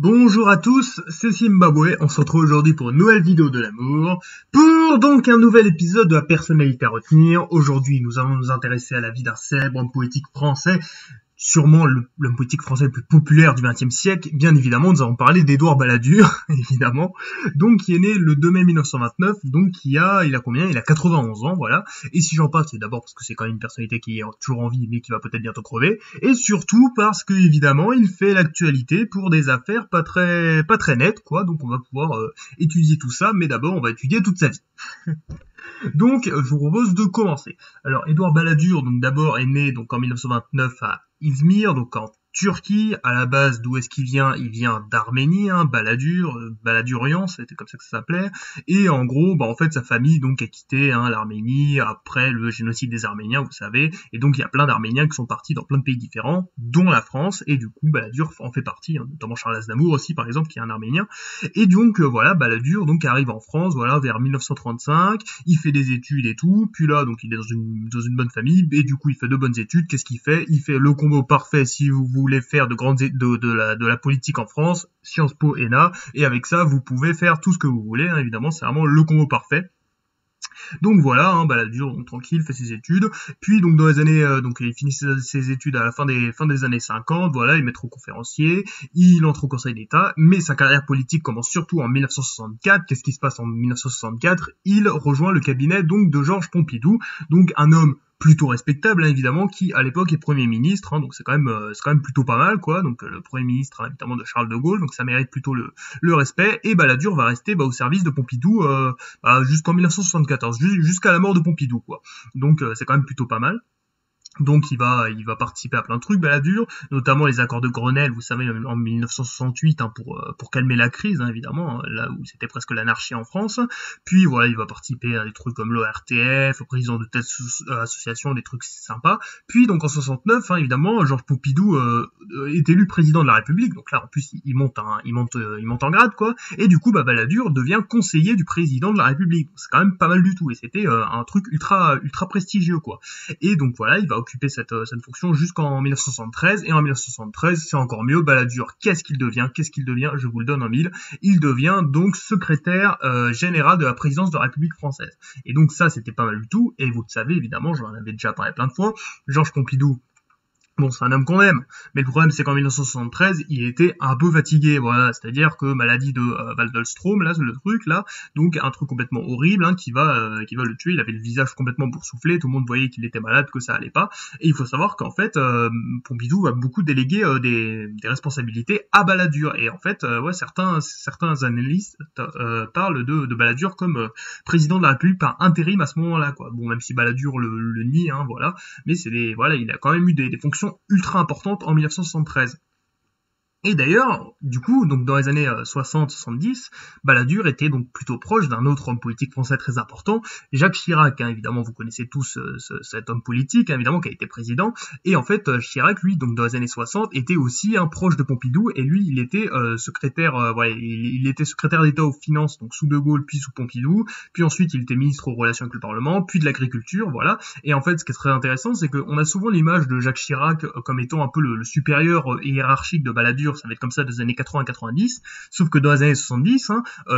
Bonjour à tous, c'est Zimbabwe, on se retrouve aujourd'hui pour une nouvelle vidéo de l'amour, pour donc un nouvel épisode de la personnalité à retenir. Aujourd'hui, nous allons nous intéresser à la vie d'un célèbre homme politique français, sûrement l'homme politique français le plus populaire du XXe siècle. Bien évidemment, nous allons parler d'Édouard Balladur, évidemment, donc qui est né le 2 mai 1929, donc il a combien? Il a 91 ans, voilà. Et si j'en parle, c'est d'abord parce que c'est quand même une personnalité qui est toujours en vie, mais qui va peut-être bientôt crever, et surtout parce que, évidemment, il fait l'actualité pour des affaires pas très nettes, quoi, donc on va pouvoir étudier tout ça, mais d'abord, on va étudier toute sa vie. Donc, je vous propose de commencer. Alors, Édouard Balladur, donc d'abord, est né donc en 1929 à Izmir, donc en Turquie. À la base, d'où est-ce qu'il vient? Il vient d'Arménie, hein, Balladur, Baladurian, c'était comme ça que ça s'appelait. Et en gros, en fait, sa famille donc a quitté l'Arménie après le génocide des Arméniens, vous savez. Et donc, il y a plein d'Arméniens qui sont partis dans plein de pays différents, dont la France. Et du coup, Balladur en fait partie, hein, notamment Charles Aznavour aussi, par exemple, qui est un Arménien. Et donc, voilà, Balladur donc arrive en France, voilà, vers 1935. Il fait des études et tout. Puis là, donc, il est dans une bonne famille. Et du coup, il fait de bonnes études. Qu'est-ce qu'il fait? Il fait le combo parfait si vous voulez faire de la politique en France, Sciences Po, ENA, et avec ça, vous pouvez faire tout ce que vous voulez, hein, évidemment, c'est vraiment le combo parfait. Donc voilà, Balladur, donc tranquille, fait ses études, puis donc dans les années, donc il finit ses études à la fin des années 50, voilà, il est maître-conférencier, il entre au Conseil d'État, mais sa carrière politique commence surtout en 1964. Qu'est-ce qui se passe en 1964? Il rejoint le cabinet donc de Georges Pompidou, donc un homme plutôt respectable, hein, évidemment, qui à l'époque est Premier ministre, hein, donc c'est quand même plutôt pas mal, quoi. Donc le Premier ministre, évidemment, de Charles de Gaulle, donc ça mérite plutôt le respect. Et Balladur va rester au service de Pompidou jusqu'en 1974, jusqu'à la mort de Pompidou, quoi. Donc c'est quand même plutôt pas mal. Donc il va participer à plein de trucs, Balladur, notamment les accords de Grenelle, vous savez, en 1968, hein, pour calmer la crise, hein, évidemment, hein, là où c'était presque l'anarchie en France. Puis voilà, il va participer à des trucs comme l'ORTF, président de telle association, des trucs sympas. Puis donc en 69, hein, évidemment, Georges Pompidou est élu président de la République. Donc là, en plus, il monte en grade, quoi. Et du coup, Balladur devient conseiller du président de la République. C'est quand même pas mal du tout. Et c'était un truc ultra prestigieux, quoi. Et donc voilà, il va occuper cette fonction jusqu'en 1973, et en 1973, c'est encore mieux. Balladur, qu'est-ce qu'il devient? Je vous le donne en mille. Il devient donc secrétaire général de la présidence de la République française. Et donc ça, c'était pas mal du tout, et vous le savez, évidemment, j'en avais déjà parlé plein de fois, Georges Pompidou, bon, c'est un homme qu'on aime, mais le problème c'est qu'en 1973, il était un peu fatigué, voilà, c'est-à-dire que maladie de Waldenstrom, là, le truc, là, donc un truc complètement horrible, hein, qui va le tuer. Il avait le visage complètement boursouflé, tout le monde voyait qu'il était malade, que ça allait pas, et il faut savoir qu'en fait, Pompidou va beaucoup déléguer des responsabilités à Balladur, et en fait, certains analystes parlent de Balladur comme président de la République par intérim à ce moment-là, quoi. Bon, même si Balladur le nie, hein, voilà, mais il a quand même eu des fonctions ultra importante en 1973. Et d'ailleurs, du coup, donc dans les années 60-70, Balladur était donc plutôt proche d'un autre homme politique français très important, Jacques Chirac, hein, évidemment, vous connaissez tous cet homme politique, hein, évidemment, qui a été président, et en fait, Chirac, lui, donc dans les années 60, était aussi un proche de Pompidou, et lui, il était secrétaire, il était secrétaire d'État aux finances, donc sous De Gaulle, puis sous Pompidou, puis ensuite, il était ministre aux relations avec le Parlement, puis de l'agriculture, voilà, et en fait, ce qui est très intéressant, c'est qu'on a souvent l'image de Jacques Chirac comme étant un peu le supérieur hiérarchique de Balladur. Ça va être comme ça des années 80-90, sauf que dans les années 70,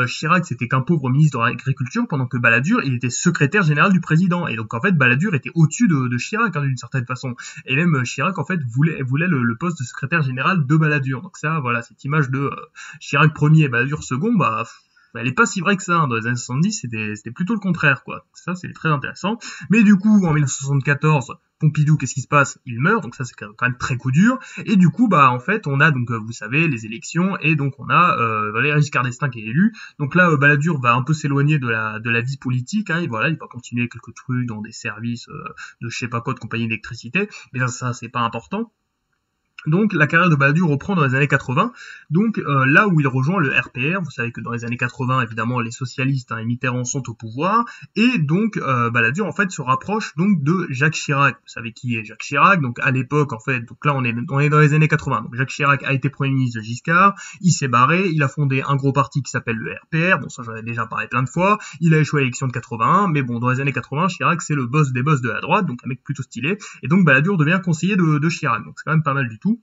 Chirac c'était qu'un pauvre ministre de l'agriculture, pendant que Balladur il était secrétaire général du président, et donc en fait Balladur était au-dessus de Chirac, hein, d'une certaine façon, et même Chirac en fait voulait le poste de secrétaire général de Balladur. Donc ça, voilà, cette image de Chirac premier et Balladur second, elle est pas si vraie que ça, hein. Dans les années 70, c'était plutôt le contraire, quoi. Ça, c'est très intéressant. Mais du coup, en 1974, Pompidou, qu'est-ce qui se passe? Il meurt, donc ça, c'est quand même très coup dur. Et du coup, en fait, on a donc, vous savez, les élections, et donc on a Valéry Giscard d'Estaing qui est élu. Donc là, Balladur va un peu s'éloigner de la vie politique, hein, et voilà, il va continuer quelques trucs dans des services de je sais pas quoi, de compagnie d'électricité. Mais ça, c'est pas important. Donc la carrière de Balladur reprend dans les années 80, donc là où il rejoint le RPR. Vous savez que dans les années 80, évidemment, les socialistes, hein, et Mitterrand sont au pouvoir, et donc Balladur en fait se rapproche donc de Jacques Chirac. Vous savez qui est Jacques Chirac? Donc à l'époque, en fait, donc là on est dans les années 80. Donc Jacques Chirac a été Premier ministre de Giscard, il s'est barré, il a fondé un gros parti qui s'appelle le RPR. Bon, ça j'en ai déjà parlé plein de fois. Il a échoué à l'élection de 81, mais bon, dans les années 80, Chirac c'est le boss des boss de la droite, donc un mec plutôt stylé, et donc Balladur devient conseiller de Chirac. Donc c'est quand même pas mal du tout.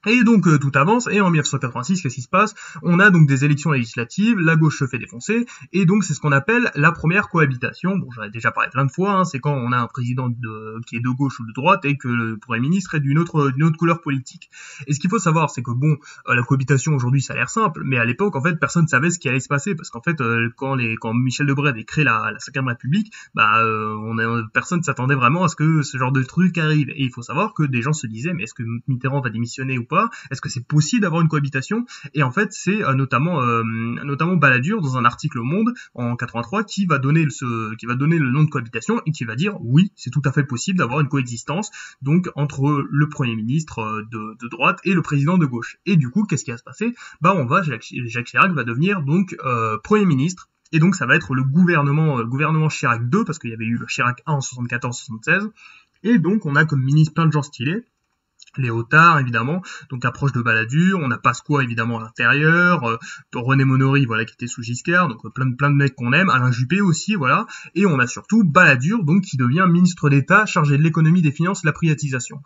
Et donc tout avance, et en 1986, qu'est-ce qui se passe? On a donc des élections législatives, la gauche se fait défoncer, et donc c'est ce qu'on appelle la première cohabitation. Bon, j'en ai déjà parlé plein de fois, hein, c'est quand on a un président qui est de gauche ou de droite, et que le Premier ministre est d'une autre couleur politique. Et ce qu'il faut savoir, c'est que bon, la cohabitation aujourd'hui, ça a l'air simple, mais à l'époque, en fait, personne ne savait ce qui allait se passer, parce qu'en fait, quand Michel Debré avait créé la 5e République, personne s'attendait vraiment à ce que ce genre de truc arrive. Et il faut savoir que des gens se disaient, mais est-ce que Mitterrand va démissionner ou pas? Est-ce que c'est possible d'avoir une cohabitation? Et en fait, c'est notamment Balladur dans un article au Monde en 83 qui va donner le nom de cohabitation et qui va dire oui, c'est tout à fait possible d'avoir une coexistence donc entre le Premier ministre de droite et le président de gauche. Et du coup, qu'est-ce qui va se passer? Jacques Chirac va devenir donc Premier ministre. Et donc ça va être le gouvernement Chirac II, parce qu'il y avait eu le Chirac I en 74-76. Et donc on a comme ministre plein de gens stylés. Léotard, évidemment, donc approche de Balladur, on a Pasqua, évidemment, à l'intérieur, René Monory, voilà, qui était sous Giscard, donc plein de mecs qu'on aime, Alain Juppé aussi, voilà, et on a surtout Balladur, donc qui devient ministre d'État chargé de l'économie, des finances, de la privatisation.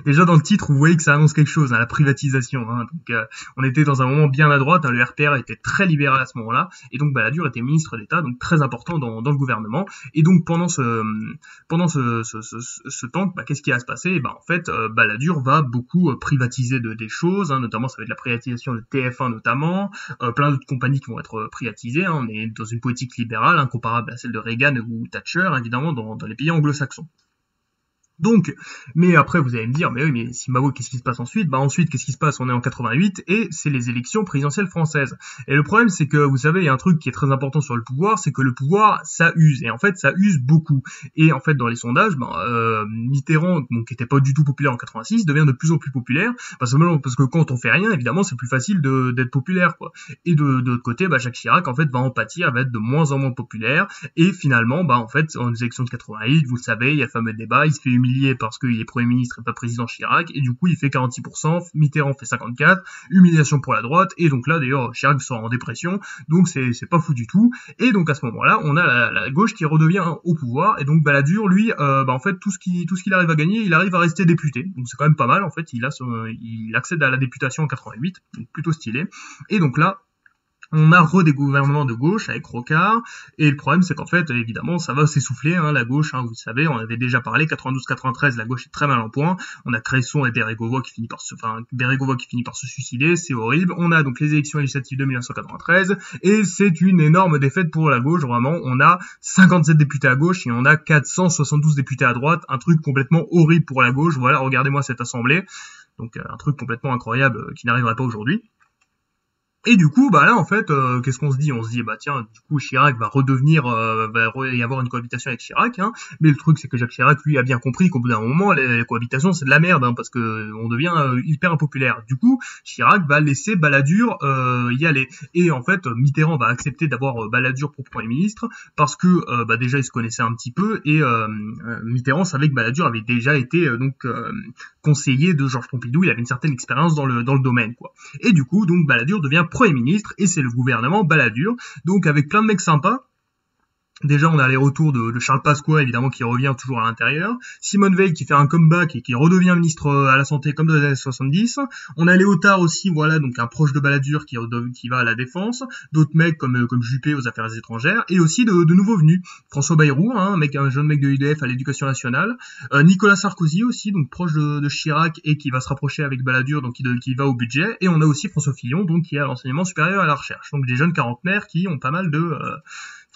Déjà dans le titre, vous voyez que ça annonce quelque chose, hein, la privatisation. Hein, donc on était dans un moment bien à droite, hein, le RPR était très libéral à ce moment-là, et donc Balladur était ministre d'État, donc très important dans le gouvernement. Et donc pendant ce temps, qu'est-ce qui va se passer? En fait, Balladur va beaucoup privatiser des choses, hein, notamment ça va être la privatisation de TF1 notamment, plein d'autres compagnies qui vont être privatisées. Hein, on est dans une politique libérale, hein, comparable à celle de Reagan ou Thatcher, évidemment, dans les pays anglo-saxons. Donc, mais après vous allez me dire, mais oui, mais Zimbabwe, qu'est-ce qui se passe ensuite? Ensuite, qu'est-ce qui se passe? On est en 88 et c'est les élections présidentielles françaises. Et le problème, c'est que vous savez, il y a un truc qui est très important sur le pouvoir, c'est que le pouvoir, ça use. Et en fait, ça use beaucoup. Et en fait, dans les sondages, Mitterrand, donc qui était pas du tout populaire en 86, devient de plus en plus populaire, parce que quand on fait rien, évidemment, c'est plus facile d'être populaire, quoi. Et de l'autre côté, Jacques Chirac, en fait, va en pâtir, va être de moins en moins populaire. Et finalement, en fait, en élections de 88, vous le savez, il y a le fameux débat, il se fait humilié parce qu'il est Premier ministre et pas président Chirac, et du coup il fait 46%, Mitterrand fait 54%, humiliation pour la droite, et donc là d'ailleurs Chirac sort en dépression, donc c'est pas fou du tout, et donc à ce moment-là on a la gauche qui redevient au pouvoir, et donc Balladur lui, en fait tout ce qu'il arrive à gagner, il arrive à rester député, donc c'est quand même pas mal en fait, il accède à la députation en 88, donc plutôt stylé, et donc là on a des gouvernements de gauche avec Rocard, et le problème c'est qu'en fait, évidemment, ça va s'essouffler, hein, la gauche, hein, vous le savez, on avait déjà parlé, 92-93, la gauche est très mal en point, on a Cresson et Bérégovoy qui finit par se suicider, c'est horrible, on a donc les élections législatives de 1993, et c'est une énorme défaite pour la gauche, vraiment, on a 57 députés à gauche, et on a 472 députés à droite, un truc complètement horrible pour la gauche, voilà, regardez-moi cette assemblée, donc un truc complètement incroyable qui n'arriverait pas aujourd'hui. Et du coup, là, en fait, qu'est-ce qu'on se dit? On se dit, tiens, du coup, Chirac va redevenir, y avoir une cohabitation avec Chirac, hein. Mais le truc, c'est que Jacques Chirac, lui, a bien compris qu'au bout d'un moment, les cohabitations, c'est de la merde, hein, parce que on devient hyper impopulaire. Du coup, Chirac va laisser Balladur y aller. Et en fait, Mitterrand va accepter d'avoir Balladur pour Premier ministre, parce que, déjà, il se connaissait un petit peu, et Mitterrand savait que Balladur avait déjà été, conseiller de Georges Pompidou, il avait une certaine expérience dans le domaine, quoi. Et du coup, donc, Balladur devient Premier ministre, et c'est le gouvernement Balladur, donc avec plein de mecs sympas. Déjà, on a les retours de Charles Pasqua, évidemment, qui revient toujours à l'intérieur. Simone Veil qui fait un comeback et qui redevient ministre à la Santé comme dans les années 70. On a Léotard aussi, voilà, donc un proche de Balladur qui va à la Défense. D'autres mecs comme Juppé aux Affaires étrangères. Et aussi de nouveaux venus. François Bayrou, hein, un jeune mec de l'UDF à l'Éducation nationale. Nicolas Sarkozy aussi, donc proche de Chirac et qui va se rapprocher avec Balladur, donc qui va au budget. Et on a aussi François Fillon, donc qui est à l'enseignement supérieur et à la recherche. Donc des jeunes quarantenaires qui ont pas mal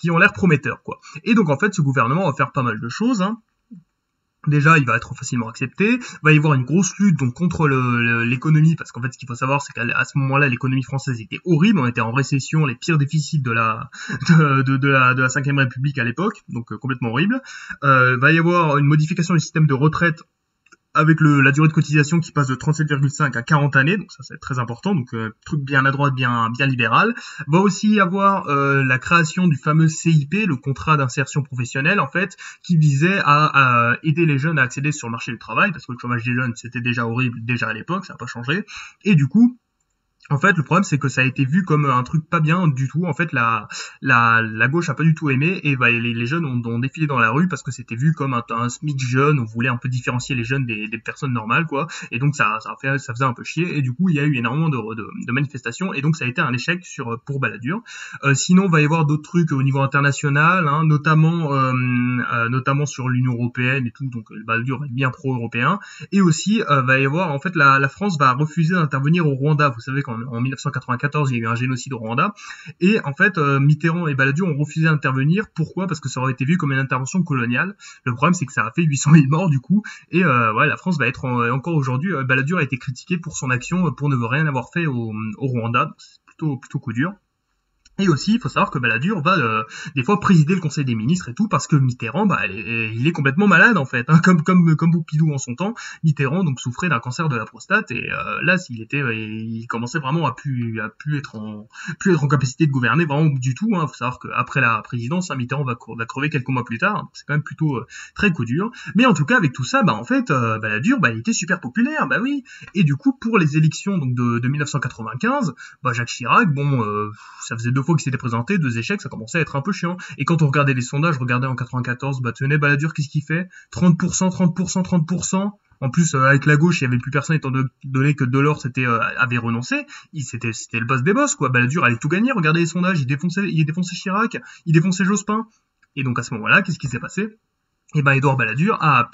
qui ont l'air prometteurs, quoi. Et donc, en fait, ce gouvernement va faire pas mal de choses, hein. Déjà, il va être facilement accepté, va y avoir une grosse lutte donc contre l'économie, parce qu'en fait, ce qu'il faut savoir, c'est qu'à ce moment-là, l'économie française était horrible, on était en récession, les pires déficits de la 5e République à l'époque, donc complètement horrible. Va y avoir une modification du système de retraite, avec la durée de cotisation qui passe de 37,5 à 40 années, donc ça c'est très important, donc truc bien à droite, bien libéral. Va aussi y avoir la création du fameux CIP, le contrat d'insertion professionnelle en fait, qui visait à aider les jeunes à accéder sur le marché du travail, parce que le chômage des jeunes c'était déjà horrible déjà à l'époque, ça n'a pas changé, et du coup En fait, le problème, c'est que ça a été vu comme un truc pas bien du tout. En fait, la gauche a pas du tout aimé et bah, les jeunes ont défilé dans la rue parce que c'était vu comme un SMIC jeune. On voulait un peu différencier les jeunes des personnes normales, quoi. Et donc, ça faisait un peu chier. Et du coup, il y a eu énormément de manifestations et donc ça a été un échec pour Balladur. Sinon, il va y avoir d'autres trucs au niveau international, hein, notamment sur l'Union européenne et tout. Donc, Balladur est bien pro-européen. Et aussi, va y avoir, en fait, la France va refuser d'intervenir au Rwanda. Vous savez qu'en 1994, il y a eu un génocide au Rwanda. Et en fait, Mitterrand et Balladur ont refusé d'intervenir. Pourquoi? Parce que ça aurait été vu comme une intervention coloniale. Le problème, c'est que ça a fait 800 000 morts, du coup. Et ouais, la France va être encore aujourd'hui... Balladur a été critiqué pour son action, pour ne rien avoir fait au Rwanda. C'est plutôt coup dur. Et aussi, il faut savoir que Balladur va des fois présider le Conseil des ministres et tout, parce que Mitterrand, bah, il est complètement malade en fait, hein, comme Pompidou en son temps. Mitterrand donc souffrait d'un cancer de la prostate et là, il commençait vraiment à plus être en capacité de gouverner vraiment du tout. Hein. Faut savoir qu'après la présidence, hein, Mitterrand va crever quelques mois plus tard. C'est quand même plutôt très coup dur. Mais en tout cas, avec tout ça, bah en fait, Balladur, bah il était super populaire, bah oui. Et du coup, pour les élections donc de 1995, bah Jacques Chirac, bon, ça faisait 2 fois qu'il s'était présenté, 2 échecs, ça commençait à être un peu chiant. Et quand on regardait les sondages, regardez en 94, bah tenez, Balladur, qu'est-ce qu'il fait? 30%, 30%, 30%. En plus, avec la gauche, il y avait plus personne étant donné que Delors avait renoncé. C'était le boss des boss, quoi. Balladur allait tout gagner. Regardez les sondages, il défonçait Chirac, il défonçait Jospin. Et donc à ce moment-là, qu'est-ce qui s'est passé? Et ben Édouard Balladur a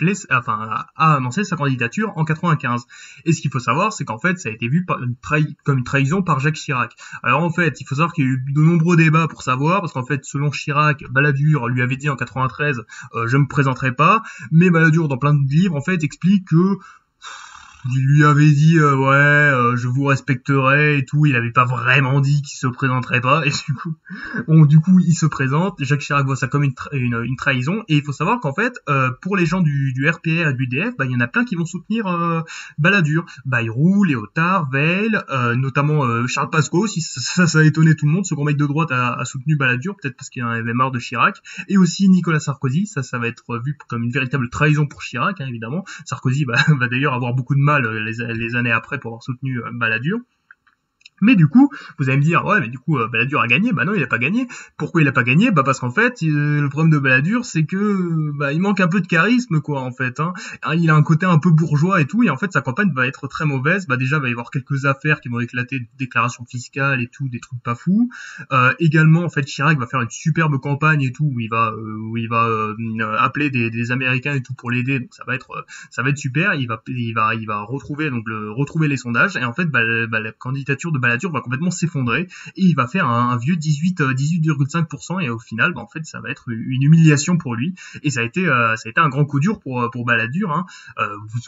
annoncé sa candidature en 95. Et ce qu'il faut savoir, c'est qu'en fait, ça a été vu comme une trahison par Jacques Chirac. Alors en fait, il faut savoir qu'il y a eu de nombreux débats pour savoir, parce qu'en fait, selon Chirac, Balladur lui avait dit en 93, je me présenterai pas, mais Balladur, dans plein de livres, en fait, explique que il lui avait dit je vous respecterai et tout, il avait pas vraiment dit qu'il se présenterait pas et du coup il se présente. Jacques Chirac voit ça comme une trahison et il faut savoir qu'en fait pour les gens du RPR et du DF, bah il y en a plein qui vont soutenir Balladur, Bayrou, Léotard, Veil, notamment Charles Pasqua aussi, ça a étonné tout le monde. Ce grand mec de droite a soutenu Balladur, peut-être parce qu'il en avait marre de Chirac, et aussi Nicolas Sarkozy. Ça va être vu comme une véritable trahison pour Chirac, hein, évidemment. Sarkozy va d'ailleurs avoir beaucoup de mal les années après pour avoir soutenu Balladur. Mais du coup, vous allez me dire, ouais, mais du coup, Balladur a gagné. Bah non, il a pas gagné. Pourquoi il a pas gagné? Bah parce qu'en fait, le problème de Balladur, c'est que il manque un peu de charisme, quoi, en fait. Hein. Il a un côté un peu bourgeois et tout, et en fait, sa campagne va être très mauvaise. Bah déjà, il va y avoir quelques affaires qui vont éclater, déclarations fiscales et tout, des trucs pas fous. Également, en fait, Chirac va faire une superbe campagne et tout, où il va appeler des Américains et tout pour l'aider. Donc ça va être super. Il va retrouver les sondages, et en fait, la candidature de Balladur va complètement s'effondrer et il va faire un vieux 18,5% et au final, en fait, ça va être une humiliation pour lui et ça a été un grand coup dur pour Balladur. Hein.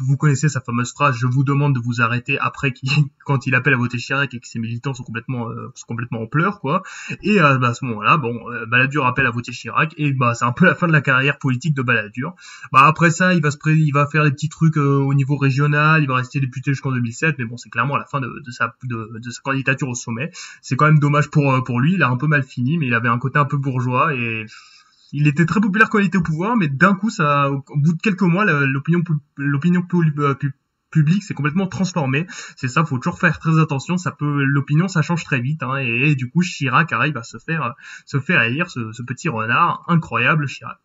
Vous connaissez sa fameuse phrase: je vous demande de vous arrêter, après quand il appelle à voter Chirac et que ses militants sont complètement en pleurs, quoi. Et à ce moment-là, Balladur appelle à voter Chirac et c'est un peu la fin de la carrière politique de Balladur. Après ça, il va faire des petits trucs au niveau régional, il va rester député jusqu'en 2007, mais bon, c'est clairement la fin de sa candidature au sommet. C'est quand même dommage pour lui, il a un peu mal fini, mais il avait un côté un peu bourgeois et il était très populaire quand il était au pouvoir, mais d'un coup, au bout de quelques mois, l'opinion publique s'est complètement transformée. C'est ça, faut toujours faire très attention, l'opinion ça change très vite, hein, et du coup Chirac arrive à se faire élire, ce petit renard incroyable Chirac.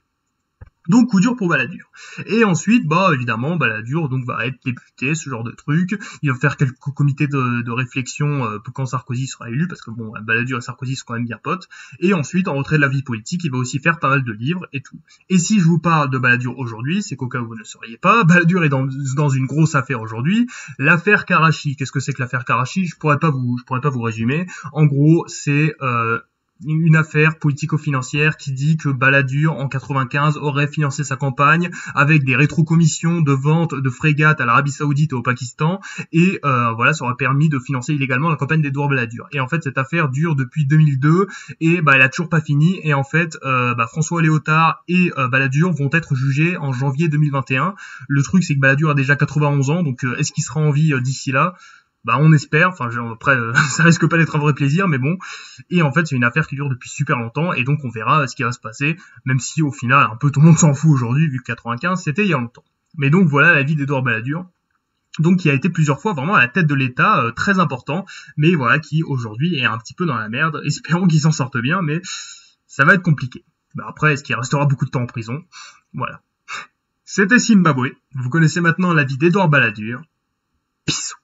Donc coup dur pour Balladur. Et ensuite, évidemment, Balladur donc va être député, ce genre de truc. Il va faire quelques comités de réflexion quand Sarkozy sera élu, parce que Balladur et Sarkozy sont quand même bien potes. Et ensuite, en retrait de la vie politique, il va aussi faire pas mal de livres et tout. Et si je vous parle de Balladur aujourd'hui, c'est qu'au cas où vous ne le sauriez pas, Balladur est dans une grosse affaire aujourd'hui, l'affaire Karachi. Qu'est-ce que c'est que l'affaire Karachi? Je pourrais pas vous résumer. En gros, c'est une affaire politico-financière qui dit que Balladur en 95 aurait financé sa campagne avec des rétrocommissions de vente de frégates à l'Arabie Saoudite et au Pakistan, et ça aurait permis de financer illégalement la campagne d'Édouard Balladur. Et en fait, cette affaire dure depuis 2002 et elle a toujours pas fini. Et en fait, François Léotard et Balladur vont être jugés en janvier 2021. Le truc, c'est que Balladur a déjà 91 ans, donc est-ce qu'il sera en vie d'ici là? On espère, après, ça risque pas d'être un vrai plaisir, mais bon. Et en fait, c'est une affaire qui dure depuis super longtemps, et donc on verra ce qui va se passer, même si au final, un peu tout le monde s'en fout aujourd'hui, vu que 95, c'était il y a longtemps. Mais donc voilà la vie d'Édouard Balladur. donc qui a été plusieurs fois vraiment à la tête de l'État, très important, mais voilà, qui aujourd'hui est un petit peu dans la merde. Espérons qu'il s'en sorte bien, mais ça va être compliqué. Bah après, est-ce qu'il restera beaucoup de temps en prison? Voilà. C'était Zimbabwe. Vous connaissez maintenant la vie d'Edouard Balladur. Bisous.